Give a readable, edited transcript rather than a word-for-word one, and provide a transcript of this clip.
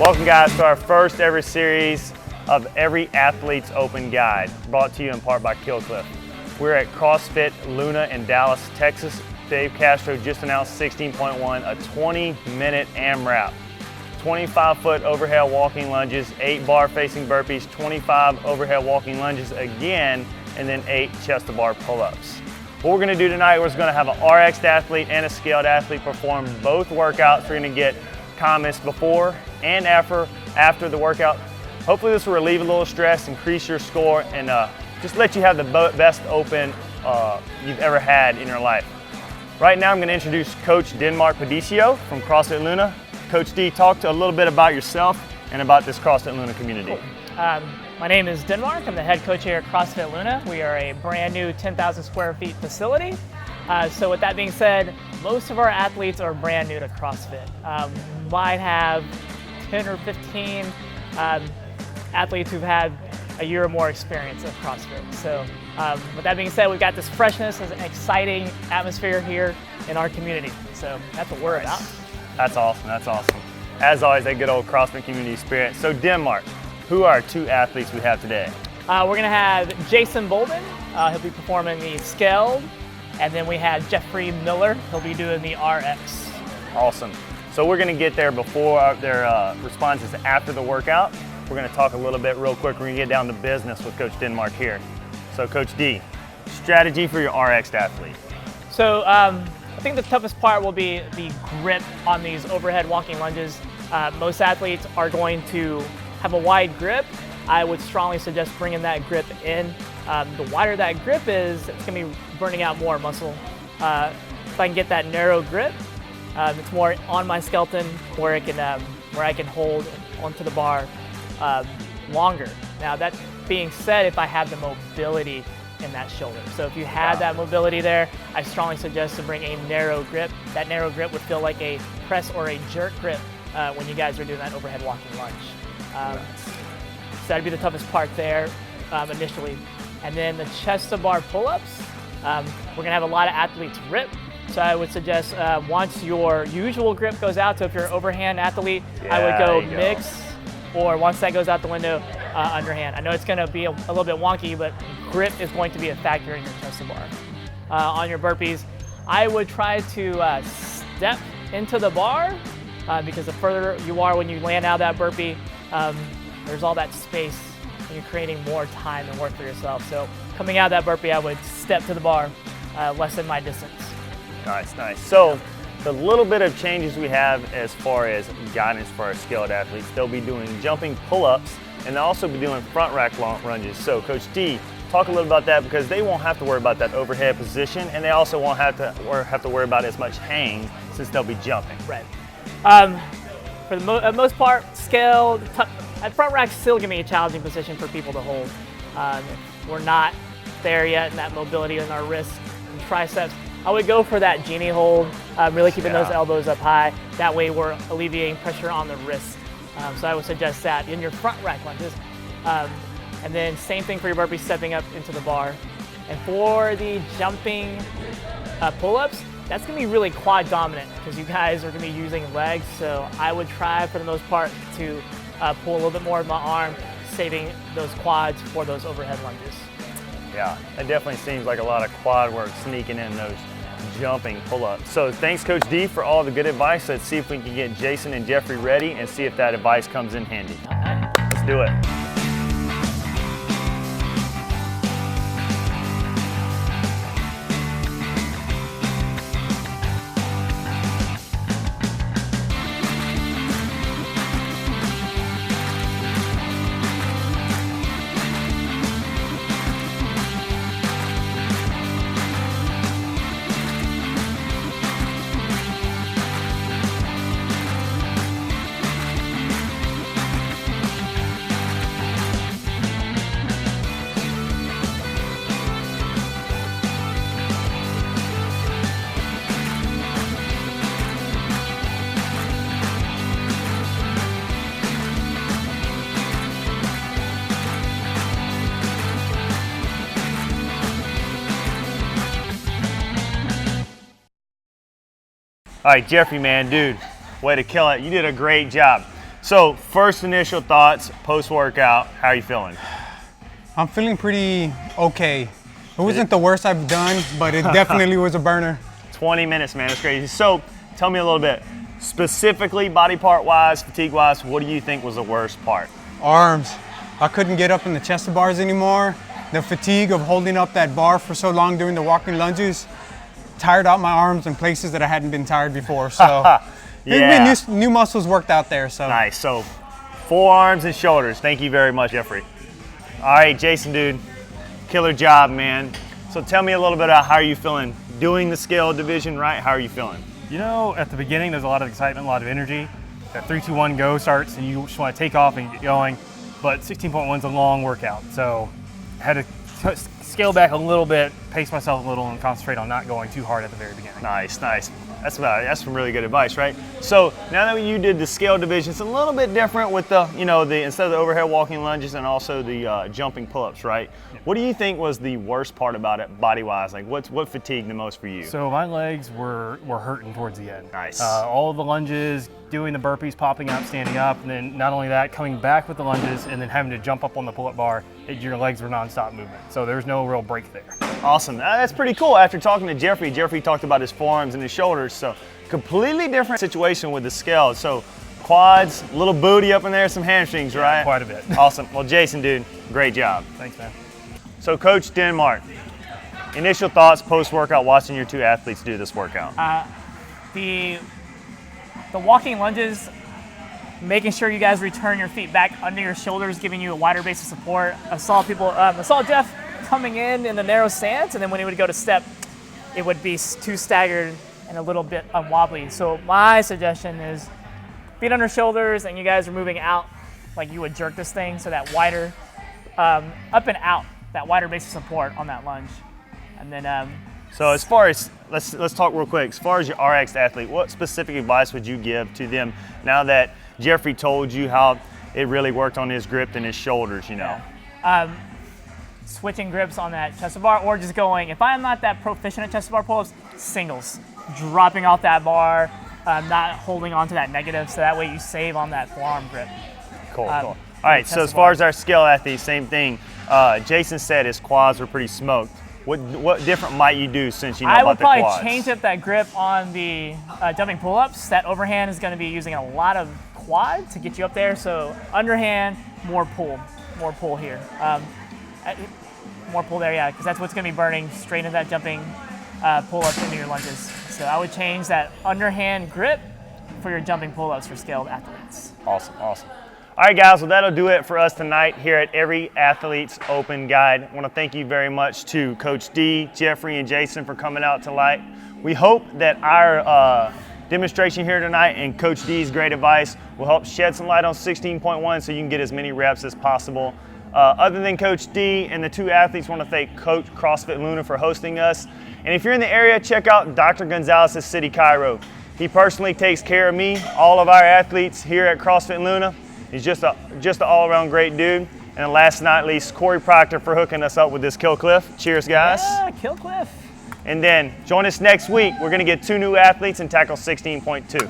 Welcome guys to our first ever series of Every Athlete's Open Guide, brought to you in part by Killcliff. We're at CrossFit Luna in Dallas, Texas. Dave Castro just announced 16.1, a 20-minute AMRAP. 25-foot overhead walking lunges, 8 bar facing burpees, 25 overhead walking lunges again, and then 8 chest to bar pull-ups. What we're gonna do tonight, we're gonna have an RX athlete and a scaled athlete perform both workouts. We're gonna get comments before and after the workout. Hopefully this will relieve a little stress, increase your score, and just let you have the best open you've ever had in your life. Right now I'm going to introduce Coach Denmark Padicio from CrossFit Luna. Coach D, talk a little bit about yourself and about this CrossFit Luna community. Cool. My name is Denmark. I'm the head coach here at CrossFit Luna. We are a brand new 10,000 square feet facility. So with that being said, most of our athletes are brand new to CrossFit. Might have 10 or 15 athletes who've had a year or more experience at CrossFit. So with that being said, we've got this freshness and exciting atmosphere here in our community. So that's what we're about. That's awesome, that's awesome. As always, that good old CrossFit community spirit. So Denmark, who are 2 athletes we have today? We're gonna have Jason Bolden. He'll be performing the scaled. And then we have Jeffrey Miller. He'll be doing the RX. Awesome. So we're gonna get there before their responses after the workout. We're gonna talk a little bit real quick. We're gonna get down to business with Coach Denmark here. So Coach D, strategy for your RX athlete. So I think the toughest part will be the grip on these overhead walking lunges. Most athletes are going to have a wide grip. I would strongly suggest bringing that grip in. The wider that grip is, it's gonna be burning out more muscle. If I can get that narrow grip, it's more on my skeleton where I can hold onto the bar longer. Now that being said, if I have the mobility in that shoulder. So if you have that mobility there, I strongly suggest to bring a narrow grip. That narrow grip would feel like a press or a jerk grip when you guys are doing that overhead walking lunge. So that'd be the toughest part there initially. And then the chest to bar pull-ups, we're gonna have a lot of athletes rip. So I would suggest once your usual grip goes out, so if you're an overhand athlete, I would go mix, or once that goes out the window, underhand. I know it's gonna be a little bit wonky, but grip is going to be a factor in your chest to bar. On your burpees, I would try to step into the bar because the further you are when you land out of that burpee, there's all that space and you're creating more time and work for yourself. So coming out of that burpee, I would step to the bar, lessen my distance. Nice, nice. So the little bit of changes we have as far as guidance for our scaled athletes, they'll be doing jumping pull-ups and they'll also be doing front rack lunges. So Coach D, talk a little about that because they won't have to worry about that overhead position and they also won't have to worry about as much hang since they'll be jumping. Right. For the most part, scaled, front rack's still gonna be a challenging position for people to hold. We're not there yet in that mobility in our wrists and triceps. I would go for that genie hold, really keeping those elbows up high. That way we're alleviating pressure on the wrist. So I would suggest that in your front rack lunges. And then same thing for your burpees, stepping up into the bar. And for the jumping pull-ups, that's gonna be really quad dominant because you guys are gonna be using legs. So I would try for the most part to pull a little bit more of my arm, saving those quads for those overhead lunges. Yeah, it definitely seems like a lot of quad work sneaking in those jumping pull-ups. So thanks Coach D for all the good advice. Let's see if we can get Jason and Jeffrey ready and see if that advice comes in handy. Let's do it. All right, Jeffrey, man, dude, way to kill it. You did a great job. So first initial thoughts, post-workout, how are you feeling? I'm feeling pretty okay. It wasn't the worst I've done, but it definitely was a burner. 20 minutes, man, that's crazy. So tell me a little bit, specifically body part wise, fatigue wise, what do you think was the worst part? Arms. I couldn't get up in the chest bars anymore. The fatigue of holding up that bar for so long during the walking lunges tired out my arms in places that I hadn't been tired before. So yeah. new muscles worked out there. So nice. So forearms and shoulders. Thank you very much, Jeffrey. All right, Jason, dude, killer job, man. So tell me a little bit about how are you feeling doing the scale division, right? How are you feeling? You know, at the beginning, there's a lot of excitement, a lot of energy. That 3, 2, 1 go starts, and you just want to take off and get going. But 16.1 is a long workout, so I had to scale back a little bit, pace myself a little, and concentrate on not going too hard at the very beginning. Nice, nice. That's some really good advice, right? So now that you did the scale division, it's a little bit different with the, instead of the overhead walking lunges and also the jumping pull-ups, right? Yeah. What do you think was the worst part about it, body-wise? Like, what fatigued the most for you? So my legs were hurting towards the end. Nice. All of the lunges, doing the burpees, popping up, standing up, and then not only that, coming back with the lunges, and then having to jump up on the pull-up bar. Your legs were nonstop movement, so there's no real break there. Awesome. That's pretty cool. After talking to Jeffrey, Jeffrey talked about his forearms and his shoulders, so completely different situation with the scale. So quads, little booty up in there, some hamstrings, right? Quite a bit. Awesome. Well, Jason, dude, great job. Thanks, man. So Coach Denmark, initial thoughts post-workout watching your two athletes do this workout? The walking lunges, making sure you guys return your feet back under your shoulders, giving you a wider base of support. I saw Jeff coming in the narrow stance, and then when he would go to step, it would be too staggered and a little bit unwobbly. So my suggestion is feet under shoulders, and you guys are moving out like you would jerk this thing, so that wider, up and out, that wider base of support on that lunge. And then so as far as, let's talk real quick, as far as your RX athlete, what specific advice would you give to them now that Jeffrey told you how it really worked on his grip and his shoulders, Switching grips on that chest bar, or just going, if I'm not that proficient at chest bar pull-ups, singles. Dropping off that bar, not holding on to that negative, so that way you save on that forearm grip. Cool, cool. All right, so as far as our scale athletes, same thing. Jason said his quads were pretty smoked. What different might you do since you know about the quads? I would probably change up that grip on the jumping pull-ups. That overhand is going to be using a lot of quad to get you up there, so underhand, more pull here. More pull there, yeah, because that's what's going to be burning straight into that jumping pull-up into your lunges. So I would change that underhand grip for your jumping pull-ups for scaled athletes. Awesome, awesome. All right, guys, well, that'll do it for us tonight here at Every Athlete's Open Guide. I want to thank you very much to Coach D, Jeffrey, and Jason for coming out tonight. We hope that our demonstration here tonight and Coach D's great advice will help shed some light on 16.1 so you can get as many reps as possible. Other than Coach D and the two athletes, I want to thank Coach CrossFit Luna for hosting us. And if you're in the area, check out Dr. Gonzalez's City Chiro. He personally takes care of me, all of our athletes here at CrossFit Luna. He's just an all-around great dude. And last but not least, Corey Proctor for hooking us up with this Kill Cliff. Cheers, guys. Yeah, Kill Cliff. And then join us next week. We're going to get 2 new athletes and tackle 16.2.